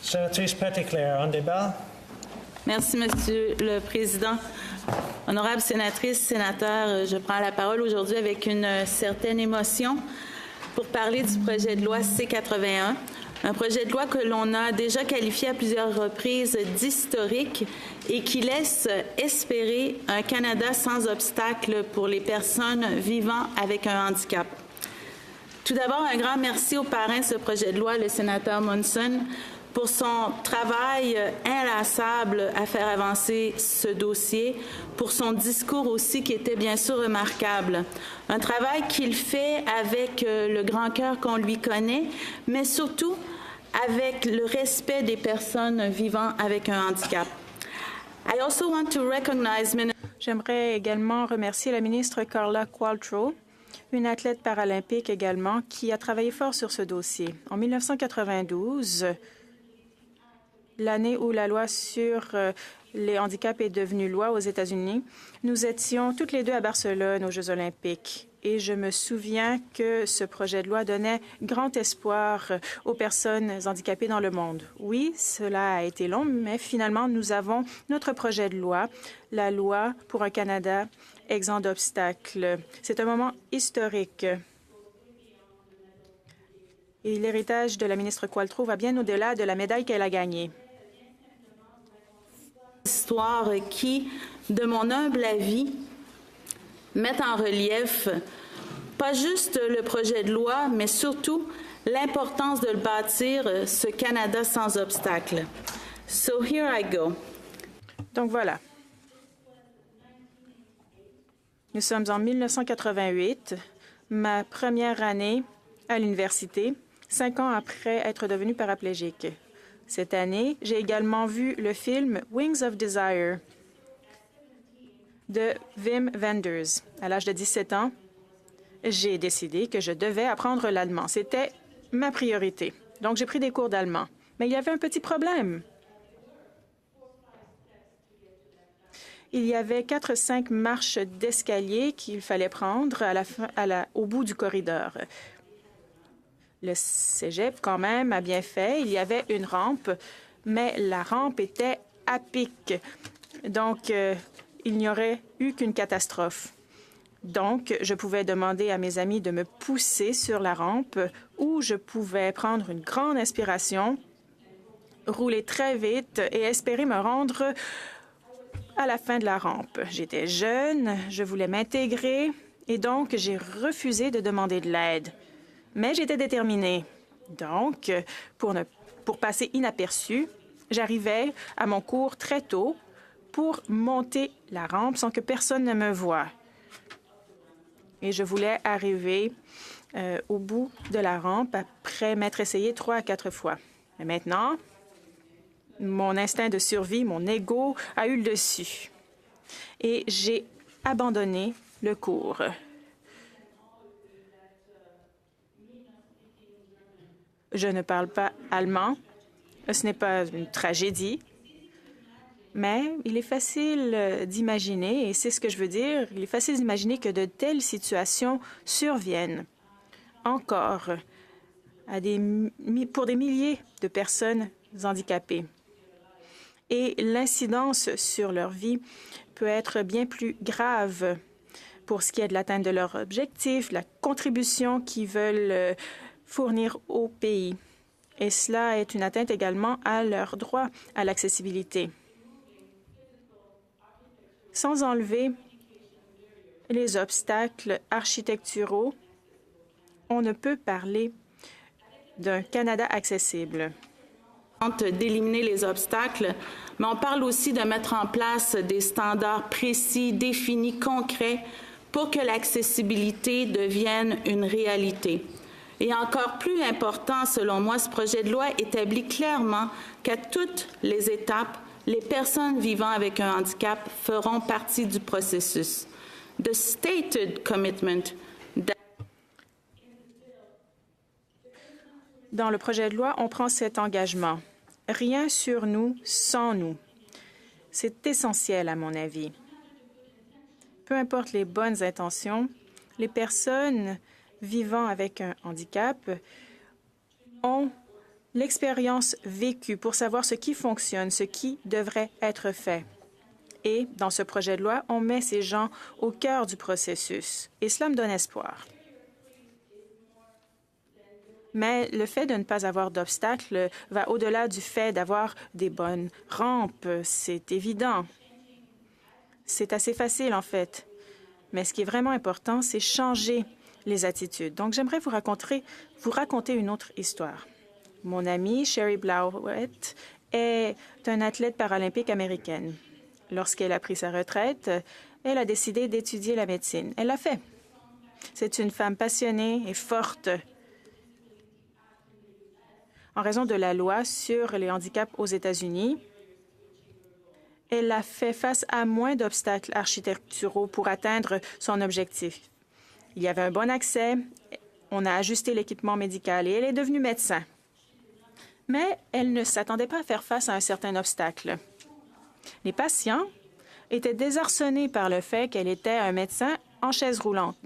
Sénatrice Petitclerc, en débat. Merci, Monsieur le Président. Honorable sénatrice, sénateur, je prends la parole aujourd'hui avec une certaine émotion pour parler du projet de loi C-81, un projet de loi que l'on a déjà qualifié à plusieurs reprises d'historique et qui laisse espérer un Canada sans obstacle pour les personnes vivant avec un handicap. Tout d'abord, un grand merci au parrain de ce projet de loi, le sénateur Munson, pour son travail inlassable à faire avancer ce dossier, pour son discours aussi qui était bien sûr remarquable. Un travail qu'il fait avec le grand cœur qu'on lui connaît, mais surtout avec le respect des personnes vivant avec un handicap. I also want to recognize... J'aimerais également remercier la ministre Carla Qualtrough, une athlète paralympique également, qui a travaillé fort sur ce dossier. En 1992, l'année où la loi sur les handicaps est devenue loi aux États-Unis, nous étions toutes les deux à Barcelone aux Jeux olympiques. Et je me souviens que ce projet de loi donnait grand espoir aux personnes handicapées dans le monde. Oui, cela a été long, mais finalement, nous avons notre projet de loi, la loi pour un Canada exempt d'obstacles. C'est un moment historique. Et l'héritage de la ministre Qualtrough va bien au-delà de la médaille qu'elle a gagnée. Histoire qui, de mon humble avis, met en relief pas juste le projet de loi, mais surtout l'importance de le bâtir, ce Canada sans obstacle. So here I go. Donc voilà. Nous sommes en 1988, ma première année à l'université, 5 ans après être devenue paraplégique. Cette année, j'ai également vu le film Wings of Desire de Wim Wenders. À l'âge de 17 ans, j'ai décidé que je devais apprendre l'allemand. C'était ma priorité. Donc, j'ai pris des cours d'allemand. Mais il y avait un petit problème. Il y avait 4-5 marches d'escalier qu'il fallait prendre au bout du corridor. Le cégep, quand même, a bien fait. Il y avait une rampe, mais la rampe était à pic. Donc, il n'y aurait eu qu'une catastrophe. Donc, je pouvais demander à mes amis de me pousser sur la rampe ou je pouvais prendre une grande inspiration, rouler très vite et espérer me rendre à la fin de la rampe. J'étais jeune, je voulais m'intégrer et donc j'ai refusé de demander de l'aide. Mais j'étais déterminée. Donc, pour passer inaperçue, j'arrivais à mon cours très tôt pour monter la rampe sans que personne ne me voie. Et je voulais arriver au bout de la rampe après m'être essayé 3 à 4 fois. Mais maintenant, mon instinct de survie, mon ego a eu le dessus. Et j'ai abandonné le cours. Je ne parle pas allemand. Ce n'est pas une tragédie. Mais il est facile d'imaginer, et c'est ce que je veux dire, il est facile d'imaginer que de telles situations surviennent encore pour des milliers de personnes handicapées. Et l'incidence sur leur vie peut être bien plus grave pour ce qui est de l'atteinte de leurs objectifs, la contribution qu'ils veulent fournir au pays. Et cela est une atteinte également à leur droit à l'accessibilité. Sans enlever les obstacles architecturaux, on ne peut parler d'un Canada accessible. D'éliminer les obstacles, mais on parle aussi de mettre en place des standards précis, définis, concrets pour que l'accessibilité devienne une réalité. Et encore plus important, selon moi, ce projet de loi établit clairement qu'à toutes les étapes, les personnes vivant avec un handicap feront partie du processus. The stated commitment Dans le projet de loi, on prend cet engagement. Rien sur nous sans nous. C'est essentiel, à mon avis. Peu importe les bonnes intentions, les personnes vivant avec un handicap ont l'expérience vécue pour savoir ce qui fonctionne, ce qui devrait être fait. Et dans ce projet de loi, on met ces gens au cœur du processus. Et cela me donne espoir. Mais le fait de ne pas avoir d'obstacles va au-delà du fait d'avoir des bonnes rampes. C'est évident. C'est assez facile, en fait. Mais ce qui est vraiment important, c'est changer les attitudes. Donc, j'aimerais vous raconter une autre histoire. Mon amie Sherry Blauett est une athlète paralympique américaine. Lorsqu'elle a pris sa retraite, elle a décidé d'étudier la médecine. Elle l'a fait. C'est une femme passionnée et forte. En raison de la loi sur les handicaps aux États-Unis, elle a fait face à moins d'obstacles architecturaux pour atteindre son objectif. Il y avait un bon accès, on a ajusté l'équipement médical et elle est devenue médecin. Mais elle ne s'attendait pas à faire face à un certain obstacle. Les patients étaient désarçonnés par le fait qu'elle était un médecin en chaise roulante.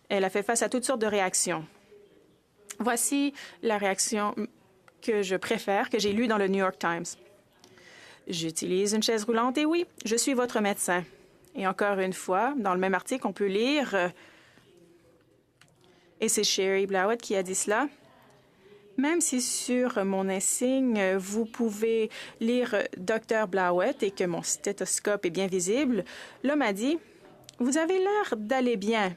Elle a fait face à toutes sortes de réactions. Voici la réaction que je préfère, que j'ai lue dans le New York Times. J'utilise une chaise roulante et oui, je suis votre médecin. Et encore une fois, dans le même article, on peut lire, et c'est Sherry Blauett qui a dit cela, même si sur mon insigne, vous pouvez lire Dr. Blauett et que mon stéthoscope est bien visible, l'homme a dit, « Vous avez l'air d'aller bien.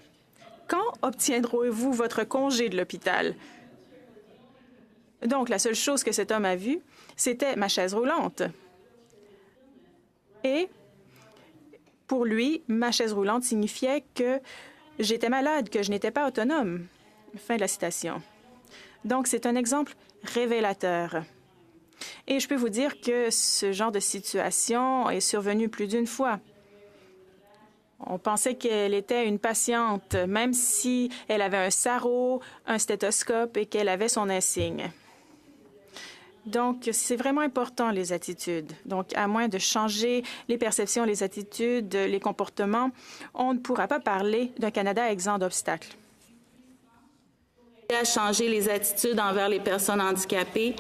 Quand obtiendrez-vous votre congé de l'hôpital? » Donc, la seule chose que cet homme a vue, c'était ma chaise roulante. Et pour lui, ma chaise roulante signifiait que j'étais malade, que je n'étais pas autonome. Fin de la citation. Donc, c'est un exemple révélateur. Et je peux vous dire que ce genre de situation est survenu plus d'une fois. On pensait qu'elle était une patiente, même si elle avait un sarrau, un stéthoscope et qu'elle avait son insigne. Donc, c'est vraiment important, les attitudes. Donc, à moins de changer les perceptions, les attitudes, les comportements, on ne pourra pas parler d'un Canada exempt d'obstacles. À changer les attitudes envers les personnes handicapées,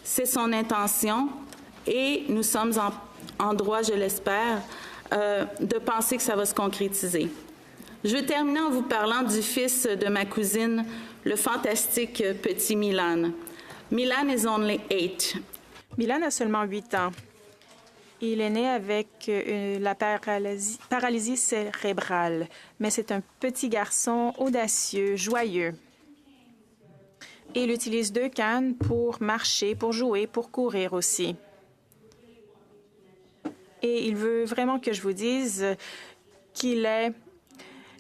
c'est son intention et nous sommes en droit, je l'espère, de penser que ça va se concrétiser. Je veux terminer en vous parlant du fils de ma cousine, le fantastique petit Milan. Milan is only 8. Milan a seulement 8 ans. Il est né avec la paralysie cérébrale, mais c'est un petit garçon audacieux, joyeux. Et il utilise 2 cannes pour marcher, pour jouer, pour courir aussi. Et il veut vraiment que je vous dise qu'il est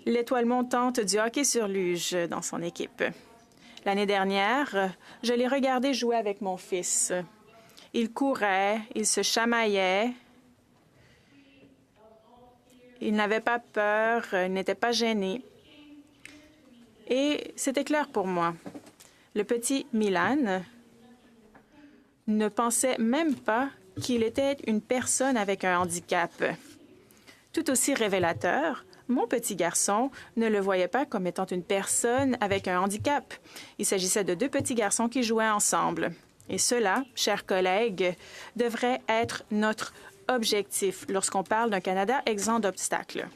l'étoile montante du hockey sur luge dans son équipe. L'année dernière, je l'ai regardé jouer avec mon fils. Il courait, il se chamaillait. Il n'avait pas peur, il n'était pas gêné. Et c'était clair pour moi. Le petit Milan ne pensait même pas qu'il était une personne avec un handicap. Tout aussi révélateur, mon petit garçon ne le voyait pas comme étant une personne avec un handicap. Il s'agissait de 2 petits garçons qui jouaient ensemble. Et cela, chers collègues, devrait être notre objectif lorsqu'on parle d'un Canada exempt d'obstacles.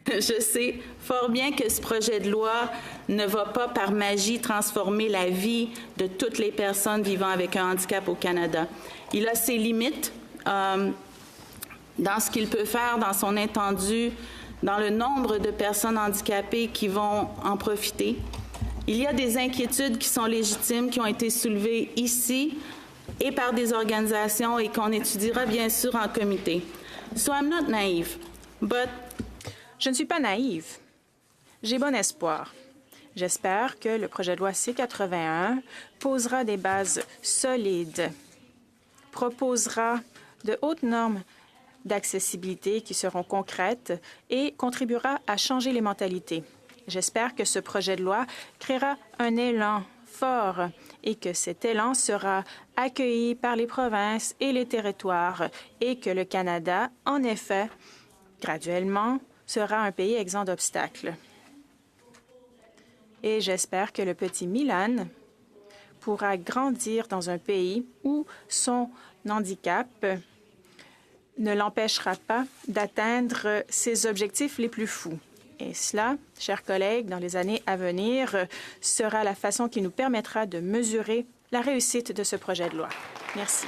Je sais fort bien que ce projet de loi ne va pas par magie transformer la vie de toutes les personnes vivant avec un handicap au Canada. Il a ses limites dans ce qu'il peut faire, dans son étendue, dans le nombre de personnes handicapées qui vont en profiter. Il y a des inquiétudes qui sont légitimes, qui ont été soulevées ici et par des organisations et qu'on étudiera bien sûr en comité. So I'm not naive, but je ne suis pas naïve. J'ai bon espoir. J'espère que le projet de loi C-81 posera des bases solides, proposera de hautes normes d'accessibilité qui seront concrètes et contribuera à changer les mentalités. J'espère que ce projet de loi créera un élan fort et que cet élan sera accueilli par les provinces et les territoires et que le Canada, en effet, graduellement, sera un pays exempt d'obstacles. Et j'espère que le petit Milan pourra grandir dans un pays où son handicap ne l'empêchera pas d'atteindre ses objectifs les plus fous. Et cela, chers collègues, dans les années à venir, sera la façon qui nous permettra de mesurer la réussite de ce projet de loi. Merci.